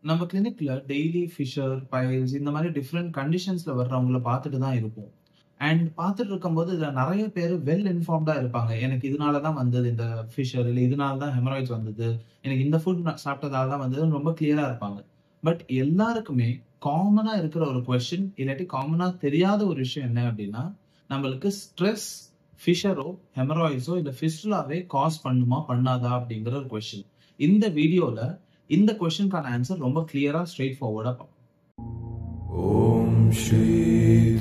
நம்ம கிளினிக்ல daily Fisher, files இந்த மாரி டிஃபரெண்ட் கண்டிஷன்ஸ்ல வர்றவங்கள பார்த்துட்டு தான் இருப்போம். அண்ட் பார்த்துட்டு இருக்கும்போது இதுல நெறைய பேரு வெல் இன்ஃபார்ம்டா இருப்பாங்க. எனக்கு இதனால தான் வந்தது இந்த ஃபிஷர், இல்ல இதனால தான் ஹெமராய்ட்ஸ் வந்தது. எனக்கு இந்த ஃபுட் நான் சாப்பிட்டதால தான் வந்ததுன்னு ரொம்ப கிளியரா இருப்பாங்க. பட் எல்லாருக்குமே காமனா இருக்கிற ஒரு கொஸ்டின், இல்லாட்டி காமனா தெரியாத ஒரு விஷயம் என்ன அப்டின்னா, நம்மளுக்கு ஸ்ட்ரெஸ் ஃபிஷரோ, ஹெமராய்ட்ஸோ இல்ல ஃபிஸ்டுலாவே காஸ் பண்ணுமா, பண்ணாதா அப்டிங்கிற ஒரு கொஸ்டின். இந்த வீடியோல இந்த கொஸ்டின்கான ஆன்சர் ரொம்ப கிளியரா ஸ்ட்ரெய்ட் ஃபார்வர்டா பார்ப்போம். ஓம் ஸ்ரீ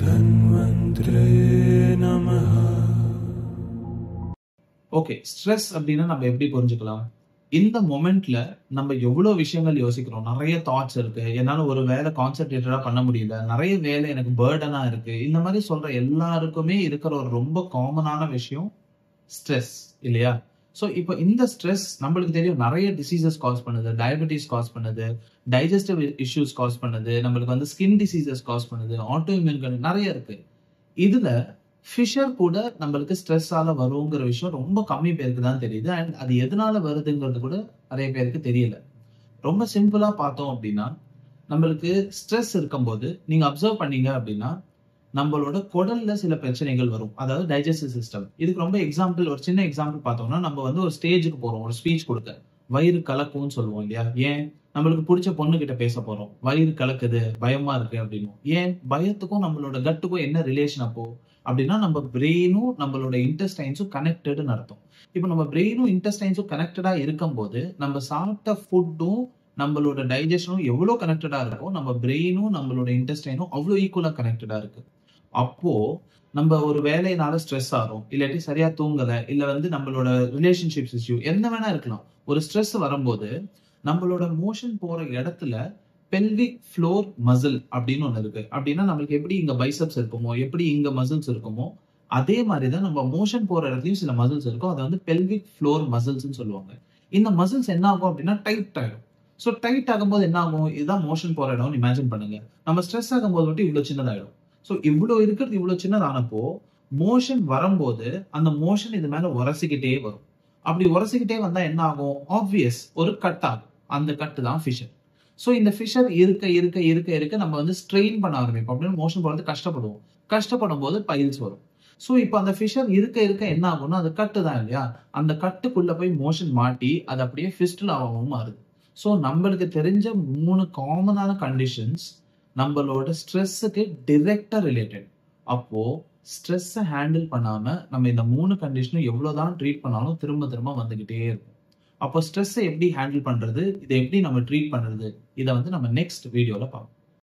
தன்வந்திரே நமஹ. ஓகே, ஸ்ட்ரெஸ் அப்படின்னா நம்ம எப்படி புரிஞ்சுக்கலாம்? இந்த மொமெண்ட்ல நம்ம எவ்வளவு விஷயங்கள் யோசிக்கிறோம். நிறைய தாட்ஸ் இருக்கு. என்னால ஒரு வேலை கான்சென்ட்ரேட்டடா பண்ண முடியல. நிறைய வேலை எனக்கு பர்டனா இருக்கு. இந்த மாதிரி சொல்ற எல்லாருக்குமே இருக்கிற ஒரு ரொம்ப காமனான விஷயம் ஸ்ட்ரெஸ் இல்லையா? சோ இப்போ இந்த ஸ்ட்ரெஸ் நம்மளுக்கு தெரியும் நிறைய டிசீசஸ் காஸ் பண்ணுது. டயபெட்டிஸ் காஸ் பண்ணுது, டைஜஸ்டிவ் இஷ்யூஸ் காஸ் பண்ணுது, நம்மளுக்கு வந்து ஸ்கின் டிசீசஸ் காஸ் பண்ணுது, ஆட்டோ இம்யூன் நிறைய இருக்கு. இதுல ஃபிஷர் கூட நம்மளுக்கு ஸ்ட்ரெஸ்ஸால வருங்கிற விஷயம் ரொம்ப கம்மி பேருக்கு தான் தெரியுது. அண்ட் அது எதனால வருதுங்கிறது கூட நிறைய பேருக்கு தெரியல. ரொம்ப சிம்பிளா பார்த்தோம் அப்படின்னா, நம்மளுக்கு ஸ்ட்ரெஸ் இருக்கும்போது நீங்க அப்சர்வ் பண்ணீங்க அப்படின்னா, நம்மளோட குடல்ல சில பிரச்சனைகள் வரும். அதாவது டைஜஸ்டிவ் சிஸ்டம். இதுக்கு ரொம்ப ஒரு சின்ன எக்ஸாம்பிள் பார்த்தோம்னா, நம்ம வந்து ஒரு ஸ்டேஜ்க்கு போறோம். ஒரு ஸ்பீச் குடுக்க. வயிறு கலக்கும்னு சொல்லுவோம் இல்லையா? ஏன்? நம்மளுக்கு புடிச்ச பொண்ணுகிட்ட பேச போறோம். வயிறு கலக்குது, பயமா இருக்கு அப்படின்னும். ஏன்? பயத்துக்கும் நம்மளோட கட்டுக்கும் என்ன ரிலேஷன் அப்போ? அப்படின்னா நம்ம பிரெயினும் நம்மளோட இன்டெஸ்டைன்ஸும் கனெக்டட்னு அர்த்தம். இப்போ நம்ம பிரெயினும் இன்டெஸ்டைன்ஸும் கனெக்டடா இருக்கும்போது, நம்ம சாப்பிட்ட ஃபுட்டும் நம்மளோட டைஜஷனும் எவ்வளவு கனெக்டடா இருக்கோ, நம்ம பிரெயினும் நம்மளோட இன்டெஸ்டைனும் அவ்வளவு ஈக்குவலா கனெக்டடா இருக்கு. அப்போ நம்ம ஒரு வேலையினால ஸ்ட்ரெஸ் ஆறோம், இல்லாட்டி சரியா தூங்கல, இல்ல வந்து நம்மளோட ரிலேஷன்ஷிப்ஸ் இஷ்யூ என்ன வேணா இருக்கலாம். ஒரு ஸ்ட்ரெஸ் வரும்போது நம்மளோட மோஷன் போற இடத்துல பெல்விக் ஃப்ளோர் மசில் அப்படின்னு ஒண்ணு இருக்கு. அப்படின்னா நம்மளுக்கு எப்படி இங்க பைசப்ஸ் இருக்குமோ, எப்படி இங்க மசில்ஸ் இருக்குமோ, அதே மாதிரிதான் நம்ம மோஷன் போற இடத்துலயும் சில மசில்ஸ் இருக்கும். அதை வந்து பெல்விக் ஃப்ளோர் மசில்ஸ்ன்னு சொல்லுவாங்க. இந்த மசில்ஸ் என்ன ஆகும் அப்படின்னா டைட் ஆயிடும். சோ டைட் ஆகும்போது என்ன ஆகும்? இதுதான் மோஷன் போற இடம்னு இமேஜின் பண்ணுங்க. நம்ம ஸ்ட்ரெஸ் ஆகும்போது மட்டும் இவ்வளவு சின்னதாயிடும். சோ இவ்வளவு இருக்கிறது இவ்வளவு சின்னதானப்போ மோஷன் வரும்போது அந்த மோஷன் இது மேல உரசிக்கிட்டே வரும். அப்படி உரசிக்கிட்டே வந்தா என்ன ஆகும்? ஆப்வியஸ் ஒரு கட் ஆகும். அந்த கட்டு தான் ஃபிஷர். சோ இந்த ஃபிஷர் இருக்க இருக்க இருக்க இருக்க நம்ம வந்து ஸ்ட்ரெயின் பண்ண ஆரம்பிப்போம். அப்படின்னு மோஷன் போறது கஷ்டப்படுவோம். கஷ்டப்படும் போது பைல்ஸ் வரும். சோ இப்போ அந்த ஃபிஷர் இருக்க இருக்க என்ன ஆகும்னா அது கட்டு தான் இல்லையா? அந்த கட்டுக்குள்ள போய் மோஷன் மாட்டி அது அப்படியே ஃபிஸ்டுலாவும் மாறுது. சோ நம்மளுக்கு தெரிஞ்ச 3 காமனான கண்டிஷன்ஸ் நம்மளோட ஸ்ட்ரெஸ்ஸுக்கு டைரக்டா ரிலேட்டட். அப்போ ஸ்ட்ரெஸ்ஸை ஹேண்டில் பண்ணாம நம்ம இந்த 3 கண்டிஷனும் எவ்வளவுதான் ட்ரீட் பண்ணாலும் திரும்ப திரும்ப வந்துகிட்டே இருக்கும். அப்போ ஸ்ட்ரெஸ்ஸை எப்படி ஹேண்டில் பண்றது? இதை எப்படி நம்ம ட்ரீட் பண்றது? இதை வந்து நம்ம நெக்ஸ்ட் வீடியோல பார்ப்போம்.